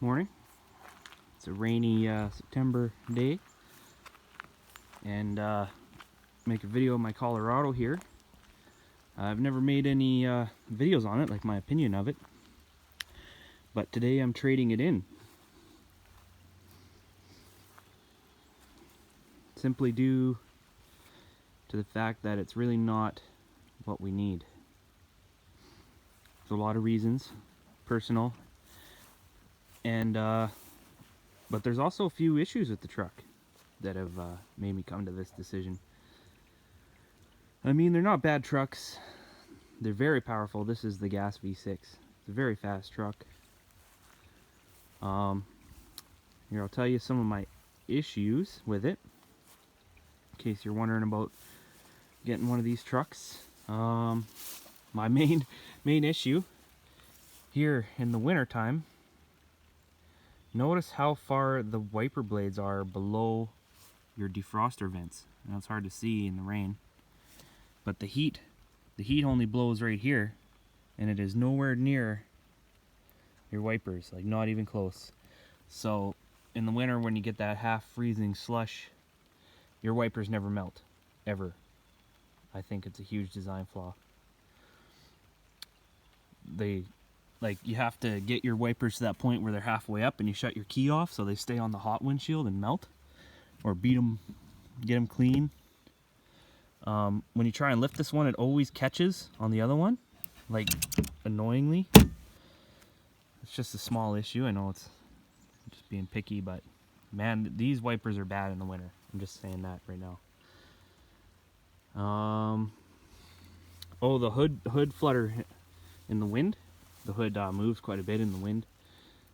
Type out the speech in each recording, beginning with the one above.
morning. It's a rainy September day, and make a video of my Colorado here. I've never made any videos on it, like my opinion of it, but today I'm trading it in. Simply due to the fact that it's really not what we need. There's a lot of reasons, personal, and but there's also a few issues with the truck that have made me come to this decision. I mean, they're not bad trucks. They're very powerful. This is the gas V6. It's a very fast truck. Here, I'll tell you some of my issues with it, in case you're wondering about getting one of these trucks. My main issue here in the winter time, notice how far the wiper blades are below your defroster vents. Now it's hard to see in the rain, but the heat only blows right here, and it is nowhere near your wipers, like not even close. So in the winter, when you get that half freezing slush, your wipers never melt, ever. I think it's a huge design flaw. You have to get your wipers to that point where they're halfway up and you shut your key off so they stay on the hot windshield and melt, or beat them, get them clean. When you try and lift this one, it always catches on the other one, like annoyingly. It's just a small issue. I know it's just being picky, but man, these wipers are bad in the winter. I'm just saying that right now. Oh, the hood flutter in the wind. The hood moves quite a bit in the wind.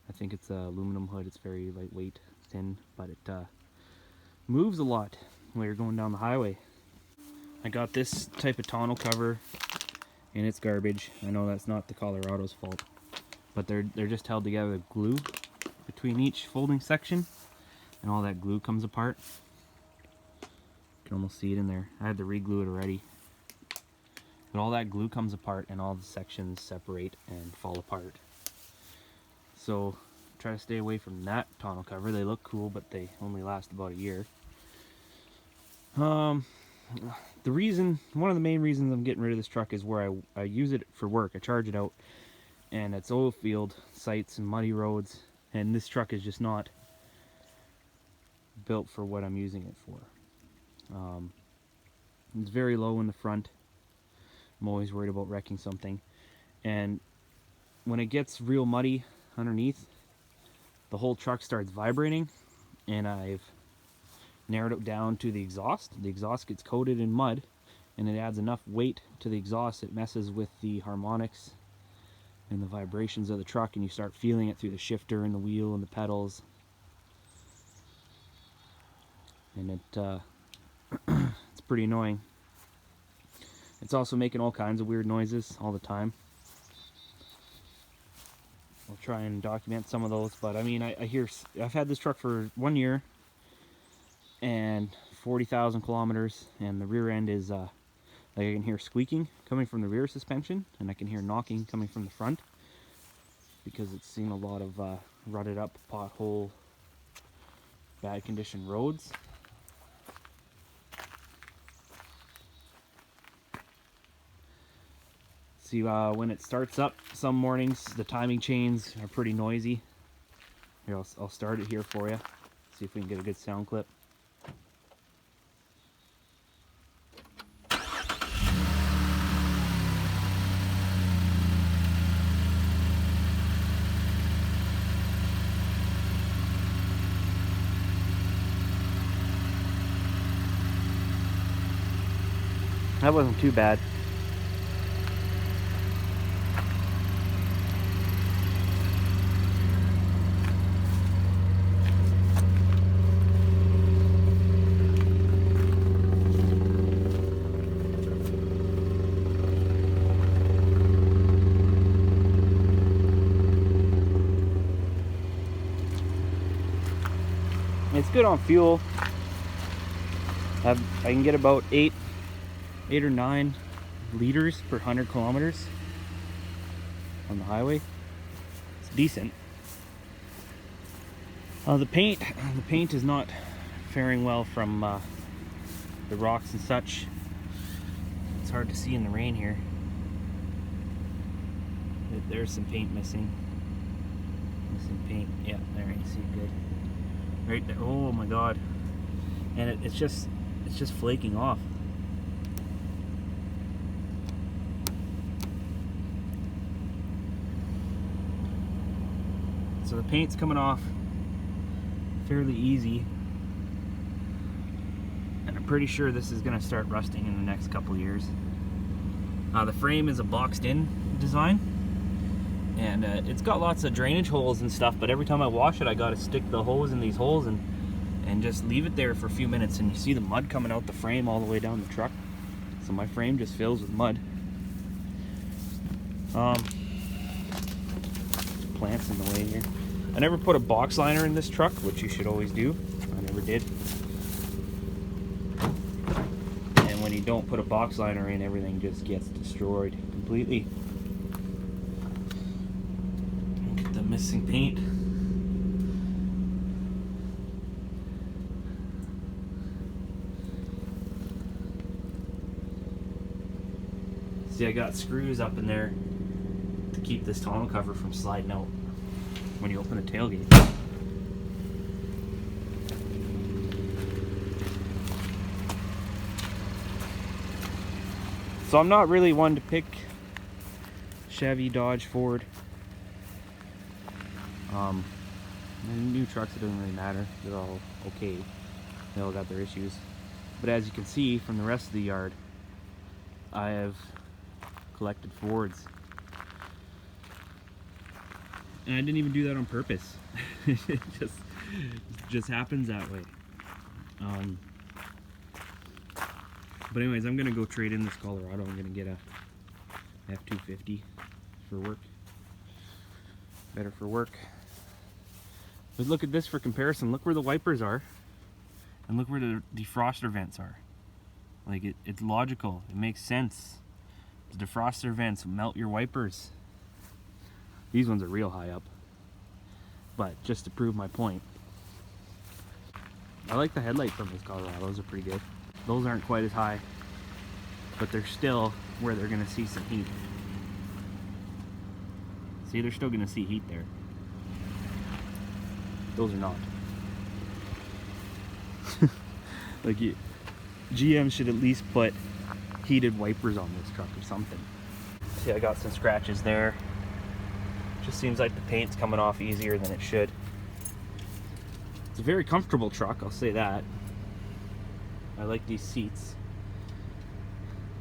I think it's an aluminum hood. It's very lightweight, thin, but it moves a lot when you're going down the highway. I got this type of tonneau cover, and it's garbage. I know that's not the Colorado's fault, but they're just held together with glue between each folding section, and all that glue comes apart. You can almost see it in there. I had to re-glue it already. But all that glue comes apart and all the sections separate and fall apart. So try to stay away from that tonneau cover. They look cool, but they only last about a year. One of the main reasons I'm getting rid of this truck is where I use it for work. I charge it out, and it's oil field sites and muddy roads, and this truck is just not built for what I'm using it for. It's very low in the front. I'm always worried about wrecking something, and when it gets real muddy underneath, the whole truck starts vibrating, and I've narrowed it down to the exhaust. The exhaust gets coated in mud, and it adds enough weight to the exhaust, it messes with the harmonics and the vibrations of the truck, and you start feeling it through the shifter and the wheel and the pedals, and it's pretty annoying. It's also making all kinds of weird noises all the time. I'll try and document some of those, but I mean, I've had this truck for 1 year and 40,000 kilometers, and the rear end is like, I can hear squeaking coming from the rear suspension, and I can hear knocking coming from the front, because it's seen a lot of rutted up, pothole, bad condition roads. See, when it starts up some mornings, the timing chains are pretty noisy. Here, I'll start it here for you. See if we can get a good sound clip. That wasn't too bad. It's good on fuel. I can get about 8 or 9 liters per 100 kilometers on the highway. It's decent. The paint is not faring well from the rocks and such. It's hard to see in the rain here. There's some paint missing. Missing paint. Yeah, there you see it good. Right there. Oh my god. And it's just flaking off. So the paint's coming off fairly easy. And I'm pretty sure this is going to start rusting in the next couple years. The frame is a boxed in design. And it's got lots of drainage holes and stuff, but every time I wash it I gotta stick the hose in these holes and just leave it there for a few minutes, and you see the mud coming out the frame all the way down the truck. So my frame just fills with mud. Plants in the way here. I never put a box liner in this truck, which you should always do. I never did. And when you don't put a box liner in, everything just gets destroyed completely. The missing paint. See, I got screws up in there to keep this tonneau cover from sliding out when you open the tailgate. So I'm not really one to pick Chevy, Dodge, Ford. New trucks, it doesn't really matter. They're all okay. They all got their issues. But as you can see from the rest of the yard, I have collected Fords. And I didn't even do that on purpose. It just happens that way. But anyways, I'm gonna go trade in this Colorado. I'm gonna get a F-250 for work. Better for work. But look at this for comparison. Look where the wipers are, and look where the defroster vents are. Like it's logical. It makes sense. The defroster vents melt your wipers. These ones are real high up. But just to prove my point, I like the headlights on this Colorado. Those are pretty good. Those aren't quite as high, but they're still where they're gonna see some heat. See, they're still gonna see heat there. Those are not. Like GM should at least put heated wipers on this truck or something. See, I got some scratches there. Just seems like the paint's coming off easier than it should. It's a very comfortable truck, I'll say that. I like these seats.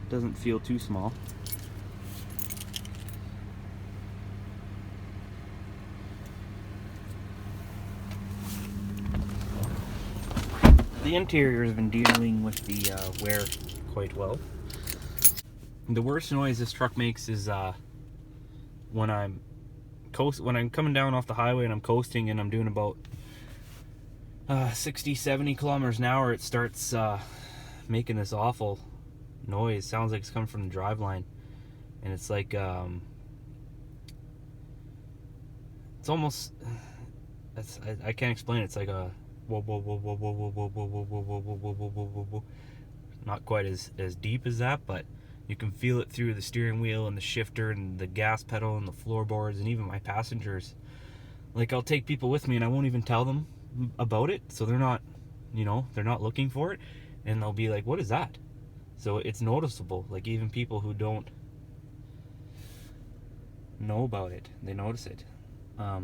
It doesn't feel too small. The interior has been dealing with the wear quite well. The worst noise this truck makes is when I'm coming down off the highway and I'm coasting and I'm doing about 60-70 kilometers an hour. It starts making this awful noise. Sounds like it's coming from the driveline, and it's like it's almost, I can't explain it. It's like a whoa whoa whoa whoa whoa whoa whoa whoa whoa whoa whoa whoa whoa whoa whoa whoa. Not quite as deep as that, but you can feel it through the steering wheel and the shifter and the gas pedal and the floorboards and even my passengers. Like, I'll take people with me and I won't even tell them about it, so they're not, they're not looking for it, and they'll be like, what is that? So it's noticeable. Like, even people who don't know about it, they notice it. I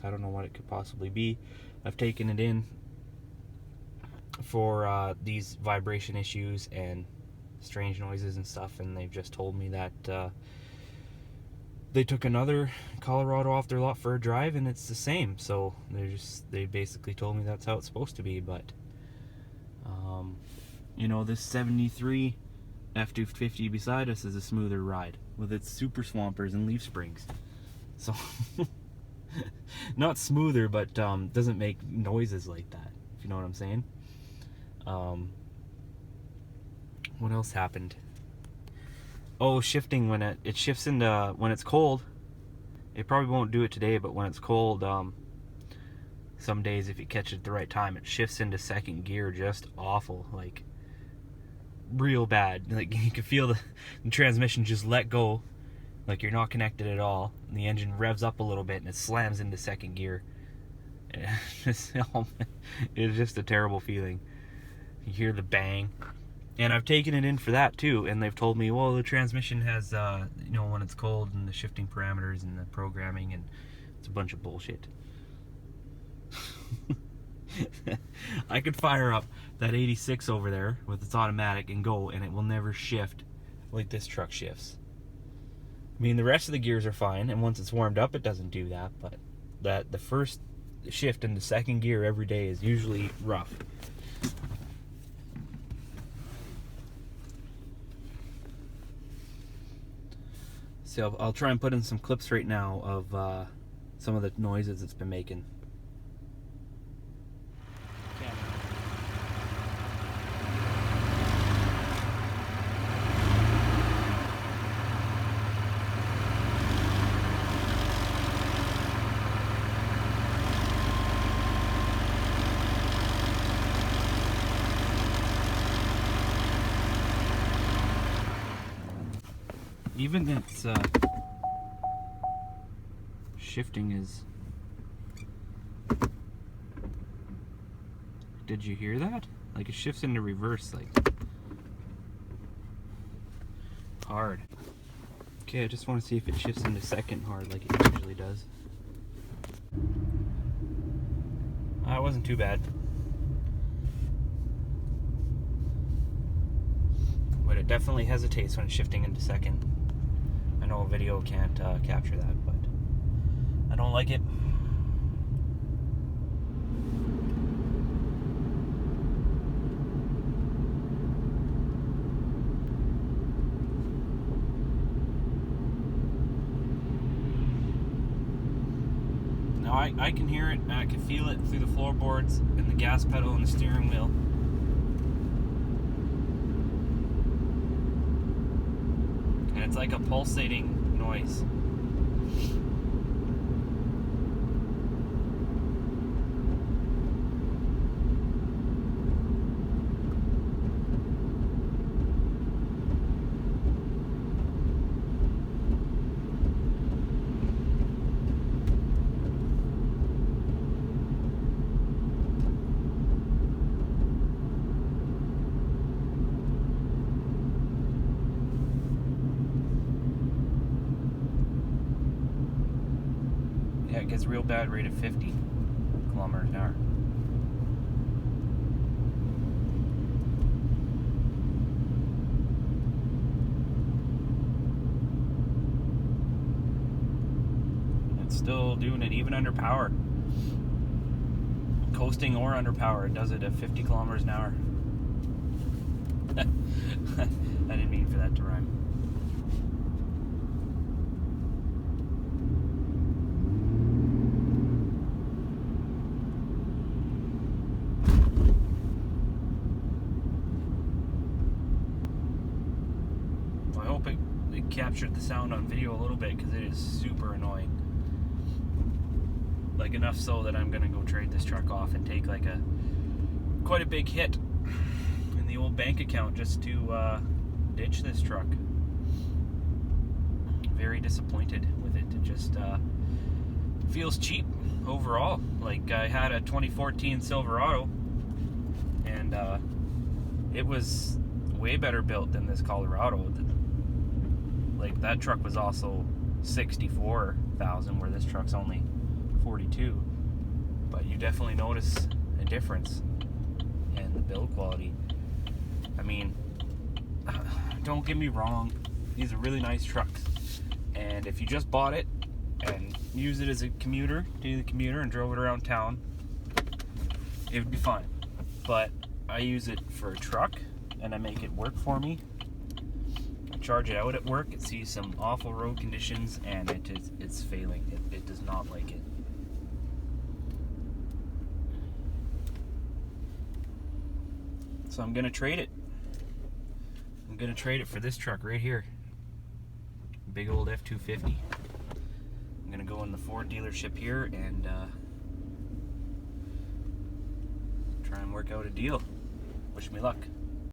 don't know what it could possibly be. I've taken it in for these vibration issues and strange noises and stuff, and they've just told me that they took another Colorado off their lot for a drive and it's the same. So they basically told me that's how it's supposed to be. But this 73 F-250 beside us is a smoother ride with its super swampers and leaf springs. So not smoother, but doesn't make noises like that, if you know what I'm saying. What else happened? Oh, shifting. When it shifts into, when it's cold, it probably won't do it today, but when it's cold, some days if you catch it at the right time, it shifts into second gear just awful, like real bad. Like you can feel the transmission just let go, like you're not connected at all, and the engine revs up a little bit and it slams into second gear. It's just a terrible feeling. You hear the bang. And I've taken it in for that too, and they've told me, well, the transmission has, you know, when it's cold and the shifting parameters and the programming, and it's a bunch of bullshit. I could fire up that 86 over there with its automatic and go, and it will never shift like this truck shifts. I mean, the rest of the gears are fine, and once it's warmed up, it doesn't do that, but the first shift into second gear every day is usually rough. So I'll try and put in some clips right now of some of the noises it's been making. Even its shifting is... Did you hear that? Like it shifts into reverse, like hard. Okay, I just want to see if it shifts into second hard like it usually does. It wasn't too bad. But it definitely hesitates when it's shifting into second. I know a video can't capture that, but I don't like it. Now I can hear it, and I can feel it through the floorboards and the gas pedal and the steering wheel. It's like a pulsating noise. Yeah, it gets real bad right at 50 kilometers an hour. It's still doing it even under power. Coasting or under power, it does it at 50 kilometers an hour. I didn't mean for that to rhyme. I hope it captured the sound on video a little bit, because it is super annoying. Like enough so that I'm gonna go trade this truck off and take like quite a big hit in the old bank account just to ditch this truck. Very disappointed with it. It just feels cheap overall. Like I had a 2014 Silverado, and it was way better built than this Colorado. Like that truck was also 64,000, where this truck's only 42. But you definitely notice a difference in the build quality. I mean, don't get me wrong, these are really nice trucks, and if you just bought it and used it as a commuter, and drove it around town, it would be fine. But I use it for a truck, and I make it work for me. I charge it out at work, it sees some awful road conditions, and it's failing. It does not like it. So I'm gonna trade it. I'm gonna trade it for this truck right here. Big old F-250. I'm gonna go in the Ford dealership here and try and work out a deal. Wish me luck.